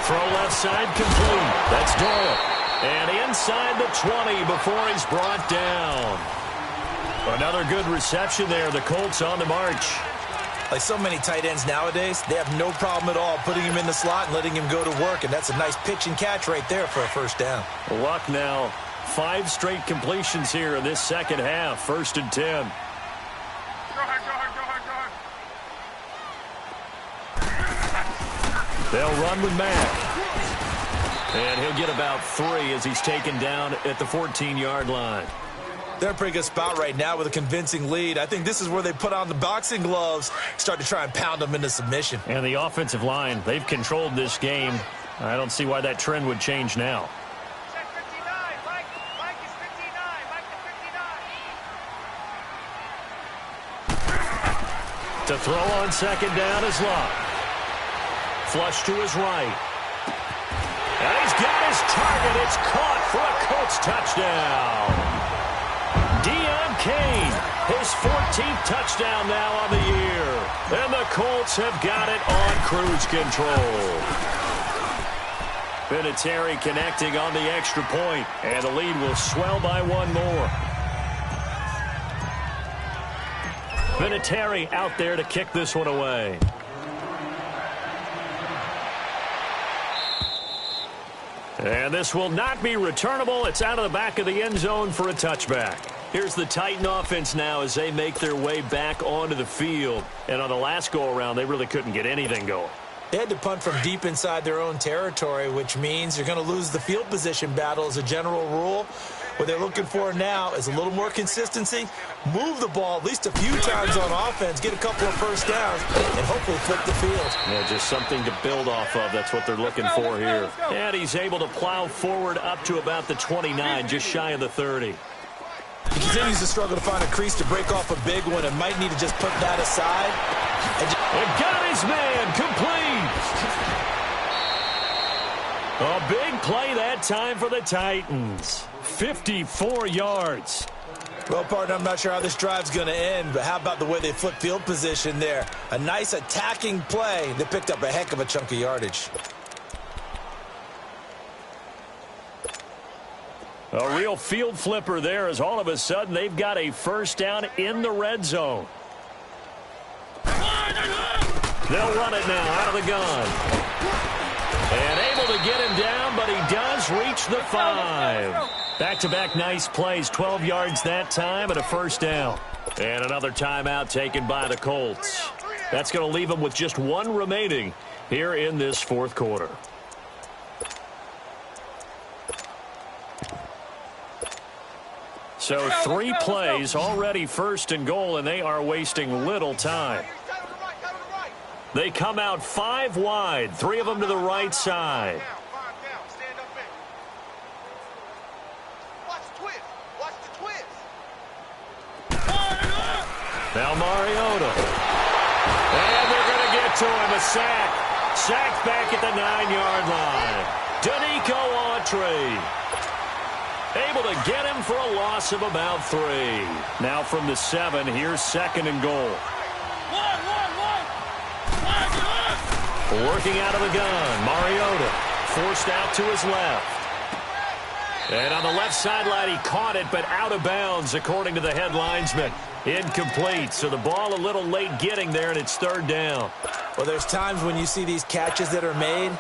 Throw left side complete. That's Doyle. And inside the 20 before he's brought down. Another good reception there. The Colts on the march. Like so many tight ends nowadays, they have no problem at all putting him in the slot and letting him go to work. And that's a nice pitch and catch right there for a 1st down. Luck now. 5 straight completions here in this second half. 1st and 10. They'll run with Mack. And he'll get about 3 as he's taken down at the 14-yard line. They're in a pretty good spot right now with a convincing lead. I think this is where they put on the boxing gloves, start to try and pound them into submission. And the offensive line, they've controlled this game. I don't see why that trend would change now. Check 59. Mike is 59. Mike is 59. To throw on second down is Locke. Flush to his right. And he's got his target. It's caught for a Colts touchdown. Deion Kane, his 14th touchdown now on the year. And the Colts have got it on cruise control. Vinatieri connecting on the extra point, and the lead will swell by 1 more. Vinatieri out there to kick this one away. And this will not be returnable. It's out of the back of the end zone for a touchback. Here's the Titan offense now as they make their way back onto the field. And on the last go-around, they really couldn't get anything going. They had to punt from deep inside their own territory, which means you're going to lose the field position battle as a general rule. What they're looking for now is a little more consistency, move the ball at least a few times on offense, get a couple of first downs, and hopefully flip the field. Yeah, just something to build off of. That's what they're looking for here. And he's able to plow forward up to about the 29, just shy of the 30. He continues to struggle to find a crease to break off a big one and might need to just put that aside. And got his man complete. A big play that time for the Titans. 54 yards. Well, partner, I'm not sure how this drive's going to end, but how about the way they flip field position there? A nice attacking play. They picked up a heck of a chunk of yardage. A real field flipper there as all of a sudden they've got a first down in the red zone. They'll run it now out of the gun. And able to get him down, but he does reach the 5. Back-to-back nice plays, 12 yards that time and a first down. And another timeout taken by the Colts. That's going to leave them with just one remaining here in this fourth quarter. So 3 plays, already first and goal, and they are wasting little time. They come out 5 wide, 3 of them to the right side. Now Mariota. And they're going to get to him. A sack. Sacked back at the 9-yard line. Danico Autry. Able to get him for a loss of about 3. Now from the 7, here's second and goal. Working out of the gun. Mariota forced out to his left. And on the left sideline, he caught it, but out of bounds, according to the head linesman. Incomplete, so the ball a little late getting there, and it's third down. Well, there's times when you see these catches that are made,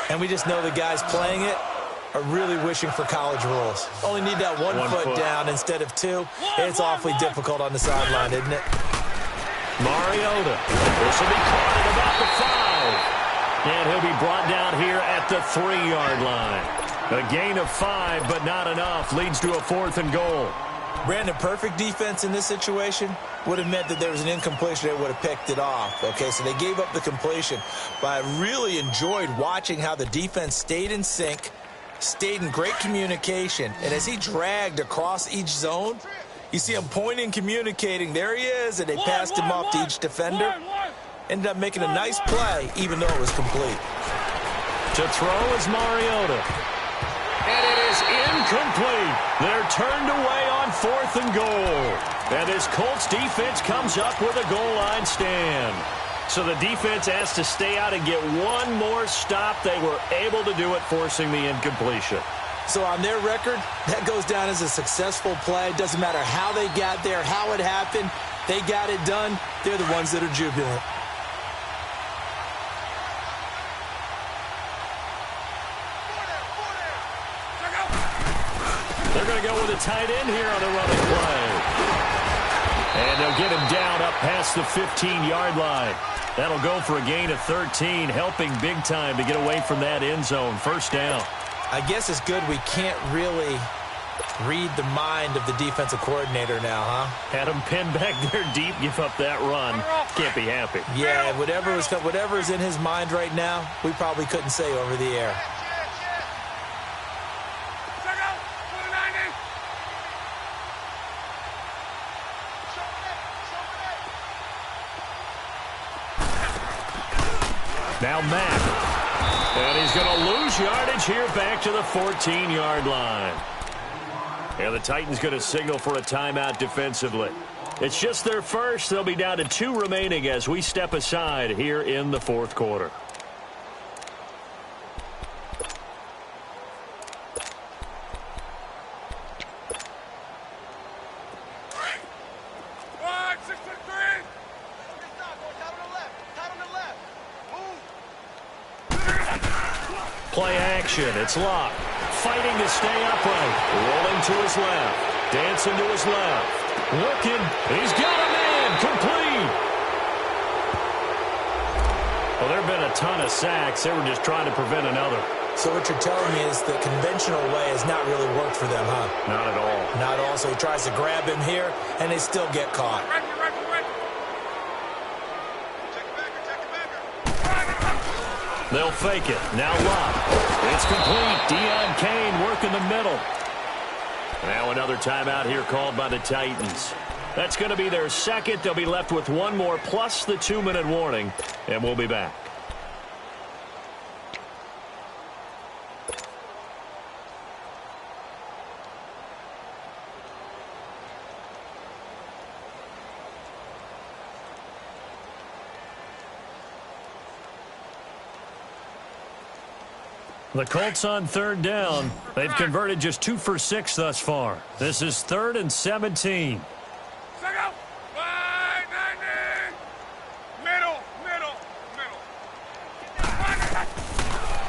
and we just know the guys playing it are really wishing for college rules. Only need that one foot down instead of 2. It's awfully difficult on the sideline, isn't it? Mariota. This will be caught at about the 5. And he'll be brought down here at the 3-yard line. A gain of 5, but not enough. Leads to a 4th and goal. Brandon, perfect defense in this situation would have meant that there was an incompletion. They would have picked it off. Okay, so they gave up the completion. But I really enjoyed watching how the defense stayed in sync, stayed in great communication. And as he dragged across each zone, you see him pointing, communicating. There he is, and they passed him off to each defender. Ended up making a nice play, even though it was complete. To throw is Mariota. And it is incomplete. They're turned away on 4th and goal. And this Colts defense comes up with a goal line stand. So the defense has to stay out and get one more stop. They were able to do it, forcing the incompletion. So on their record, that goes down as a successful play. Doesn't matter how they got there, how it happened. They got it done. They're the ones that are jubilant. They're going to go with a tight end here on the running play. And they'll get him down up past the 15-yard line. That'll go for a gain of 13, helping big time to get away from that end zone. First down. I guess it's good we can't really read the mind of the defensive coordinator now, huh? Had him pinned back there deep, give up that run. Can't be happy. Yeah, whatever is in his mind right now, we probably couldn't say over the air. Now Mack. And he's going to lose yardage here back to the 14-yard line. And the Titans going to signal for a timeout defensively. It's just their first. They'll be down to 2 remaining as we step aside here in the fourth quarter. Play action. It's Locke. Fighting to stay upright. Rolling to his left. Dancing to his left. Looking. He's got a man. Complete. Well, there have been a ton of sacks. They were just trying to prevent another. So what you're telling me is the conventional way has not really worked for them, huh? Not at all. Not at all. So he tries to grab him here, and they still get caught. They'll fake it. Now Locke. It's complete. Deion Kane working the middle. Now another timeout here called by the Titans. That's going to be their second. They'll be left with one more plus the 2-minute warning, and we'll be back. The Colts on third down. They've converted just 2 for 6 thus far. This is 3rd and 17.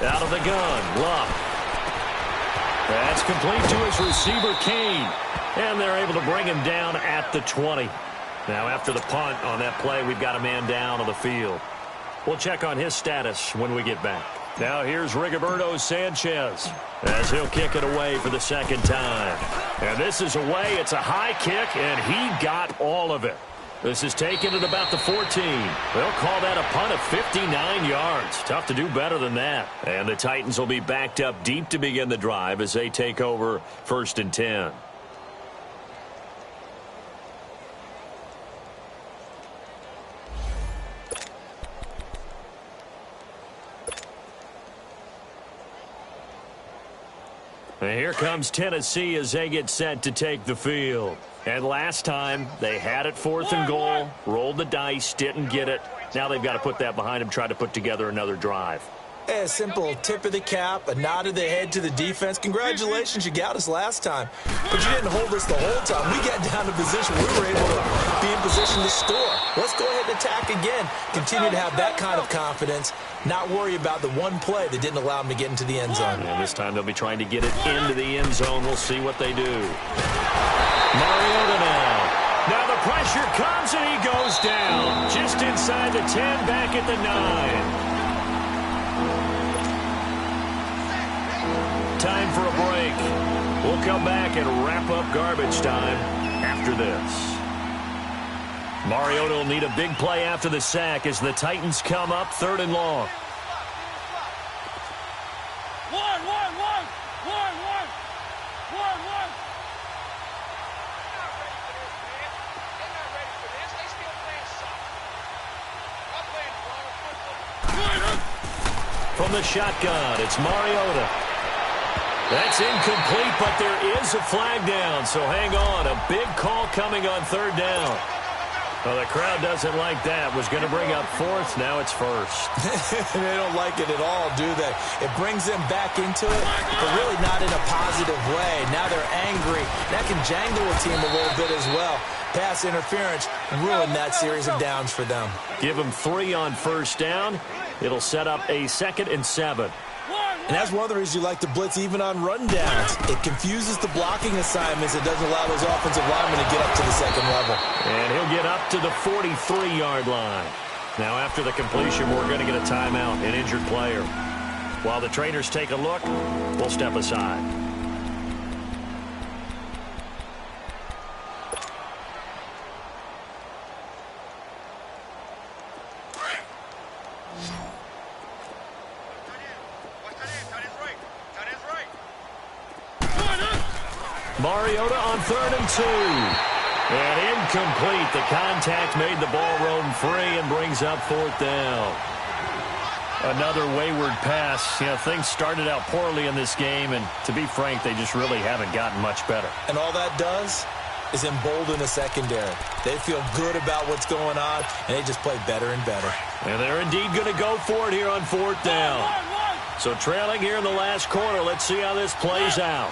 Out of the gun, Locke. That's complete to his receiver, Kane. And they're able to bring him down at the 20. Now after the punt on that play, we've got a man down on the field. We'll check on his status when we get back. Now here's Rigoberto Sanchez as he'll kick it away for the second time. And this is away. It's a high kick, and he got all of it. This is taken at about the 14. They'll call that a punt of 59 yards. Tough to do better than that. And the Titans will be backed up deep to begin the drive as they take over 1st and 10. And here comes Tennessee as they get set to take the field. And last time, they had it 4th and goal, rolled the dice, didn't get it. Now they've got to put that behind them, try to put together another drive. A simple tip of the cap, a nod of the head to the defense. Congratulations, you got us last time. But you didn't hold us the whole time. We got down to position. We were able to be in position to score. Let's go ahead and attack again. Continue to have that kind of confidence. Not worry about the one play that didn't allow them to get into the end zone. And this time they'll be trying to get it into the end zone. We'll see what they do. Mariota now. Now the pressure comes and he goes down. Just inside the 10, back at the 9. Time for a break. We'll come back and wrap up garbage time after this. Mariota will need a big play after the sack as the Titans come up 3rd and long. From the shotgun, it's Mariota. That's incomplete, but there is a flag down, so hang on. A big call coming on 3rd down. Well, the crowd doesn't like that. Was going to bring up 4th. Now it's 1st. They don't like it at all, do they? It brings them back into it, but really not in a positive way. Now they're angry. That can jangle a team a little bit as well. Pass interference ruined that series of downs for them. Give them 3 on 1st down. It'll set up a 2nd and 7. And that's one of the reasons you like to blitz even on rundowns. It confuses the blocking assignments. It doesn't allow those offensive linemen to get up to the 2nd level. And he'll get up to the 43-yard line. Now after the completion, we're going to get a timeout, an injured player. While the trainers take a look, we'll step aside. Mariota on 3rd and 2. And incomplete. The contact made the ball roam free and brings up 4th down. Another wayward pass. You know, things started out poorly in this game, and to be frank, they just really haven't gotten much better. And all that does is embolden the secondary. They feel good about what's going on, and they just play better and better. And they're indeed going to go for it here on 4th down. So trailing here in the last quarter. Let's see how this plays out.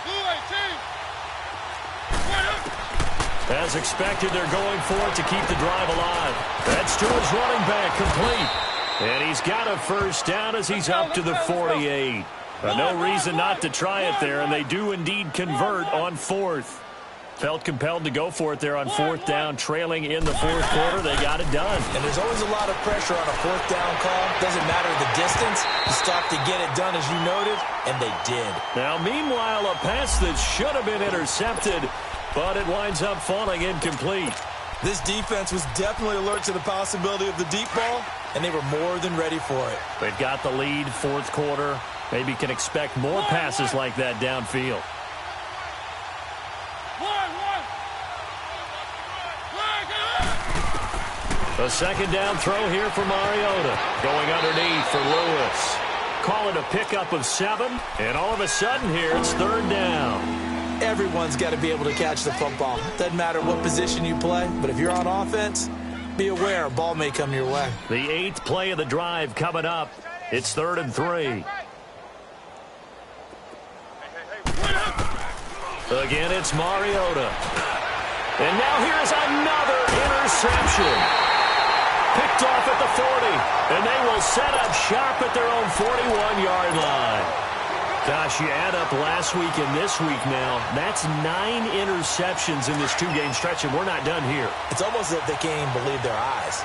As expected, they're going for it to keep the drive alive. That's to his running back, complete. And he's got a 1st down as he's up to the 48. No reason not to try it there, and they do indeed convert on fourth. Felt compelled to go for it there on fourth down, trailing in the fourth quarter. They got it done. And there's always a lot of pressure on a fourth down call. Doesn't matter the distance. You stop to get it done, as you noted, and they did. Now, meanwhile, a pass that should have been intercepted, but it winds up falling incomplete. This defense was definitely alert to the possibility of the deep ball, and they were more than ready for it. They've got the lead, fourth quarter. Maybe can expect more passes like that downfield. A second down throw here for Mariota. Going underneath for Lewis. Call it a pickup of 7, and all of a sudden here it's third down. Everyone's got to be able to catch the football. Doesn't matter what position you play, but if you're on offense, be aware a ball may come your way. The 8th play of the drive coming up. It's 3rd and 3. Again, it's Mariota. And now here's another interception. Picked off at the 40. And they will set up shop at their own 41-yard line. Gosh, you add up last week and this week now, that's 9 interceptions in this 2-game stretch, and we're not done here. It's almost as if they can't even believe their eyes.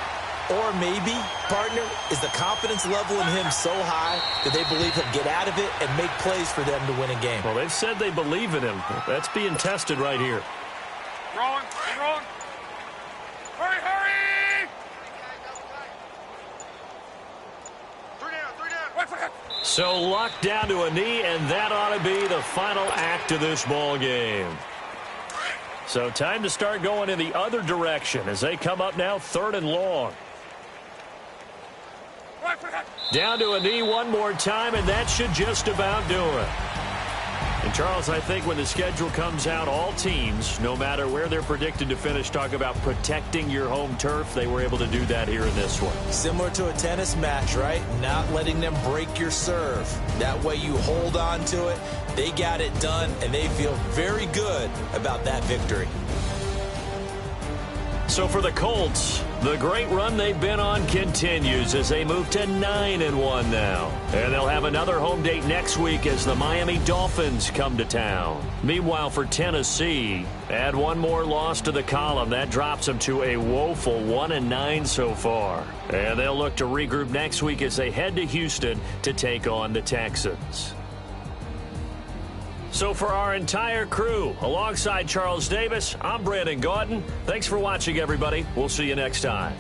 Or maybe, partner, is the confidence level in him so high that they believe he'll get out of it and make plays for them to win a game. Well, they've said they believe in him. That's being tested right here. Wrong. Hurry! 3 down. Wait for that. So Luck down to a knee, and that ought to be the final act of this ball game. So time to start going in the other direction as they come up now 3rd and long. Down to a knee one more time, and that should just about do it. And, Charles, I think when the schedule comes out, all teams, no matter where they're predicted to finish, talk about protecting your home turf. They were able to do that here in this one. Similar to a tennis match, right? Not letting them break your serve. That way you hold on to it. They got it done, and they feel very good about that victory. So for the Colts, the great run they've been on continues as they move to 9-1 now. And they'll have another home date next week as the Miami Dolphins come to town. Meanwhile, for Tennessee, add one more loss to the column. That drops them to a woeful 1-9 so far. And they'll look to regroup next week as they head to Houston to take on the Texans. So for our entire crew, alongside Charles Davis, I'm Brandon Gaudin. Thanks for watching, everybody. We'll see you next time.